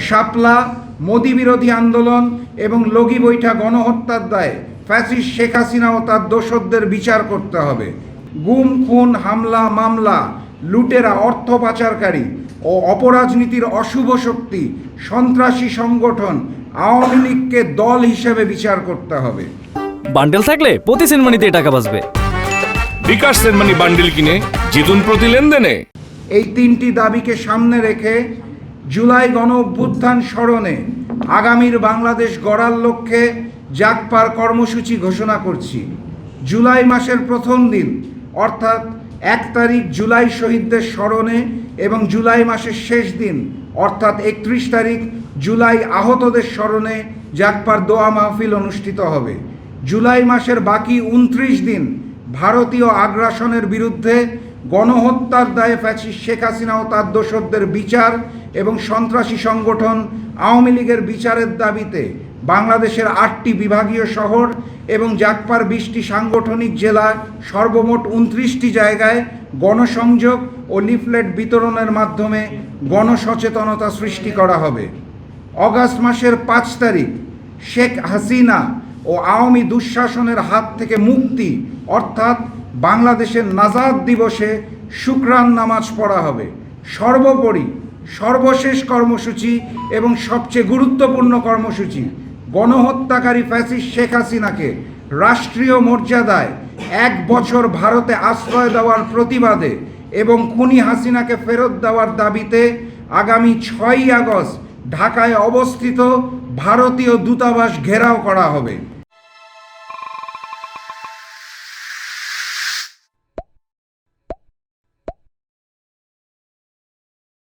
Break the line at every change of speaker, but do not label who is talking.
শাপলা, মোদি বিরোধী আন্দোলন এবং লগি বৈঠা গণহত্যার দায়ে ফ্যাসিস্ট শেখ হাসিনা ও তার দোসরদের বিচার করতে হবে। গুম, খুন, হামলা, মামলা, লুটেরা, অর্থ পাচারকারী ও অপরাজনীতির অশুভ শক্তি, সন্ত্রাসী সংগঠন আওয়ামী লীগকে দল হিসেবে বিচার করতে হবে।
বান্ডেল থাকলে প্রতি সেনমানিতে টাকা বাঁচবে।
বিকাশ সেনমানি বান্ডেল কিনে জিতুন প্রতি লেনদেনে।
এই তিনটি দাবিকে সামনে রেখে জুলাই গণ অভ্যুত্থান স্মরণে আগামীর বাংলাদেশ গড়ার লক্ষ্যে জাগপার কর্মসূচি ঘোষণা করছি। জুলাই মাসের প্রথম দিন অর্থাৎ 1 তারিখ জুলাই শহীদদের স্মরণে এবং জুলাই মাসের শেষ দিন অর্থাৎ 31 তারিখ জুলাই আহতদের স্মরণে জাগপার দোয়া মাহফিল অনুষ্ঠিত হবে। জুলাই মাসের বাকি 29 দিন ভারতীয় আগ্রাসনের বিরুদ্ধে গণহত্যার দায়ে ফ্যাসিস্ট শেখ হাসিনা ও তার দোসরদের বিচার এবং সন্ত্রাসী সংগঠন আওয়ামী লীগের বিচারের দাবিতে বাংলাদেশের 8টি বিভাগীয় শহর এবং জাগপার 20টি সাংগঠনিক জেলা সর্বমোট 29টি জায়গায় গণসংযোগ ও লিফলেট বিতরণের মাধ্যমে গণসচেতনতা সৃষ্টি করা হবে। অগাস্ট মাসের 5 তারিখ শেখ হাসিনা ও আওয়ামী দুঃশাসনের হাত থেকে মুক্তি অর্থাৎ বাংলাদেশের নাজাত দিবসে শুকরান নামাজ পড়া হবে। সর্বোপরি সর্বশেষ কর্মসূচি এবং সবচেয়ে গুরুত্বপূর্ণ কর্মসূচি গণহত্যাকারী ফ্যাসিস্ট শেখ হাসিনাকে রাষ্ট্রীয় মর্যাদায় 1 বছর ভারতে আশ্রয় দেওয়ার প্রতিবাদে এবং খুনি হাসিনাকে ফেরত দেওয়ার দাবিতে আগামী 6ই আগস্ট ঢাকায় অবস্থিত ভারতীয় দূতাবাস ঘেরাও করা হবে।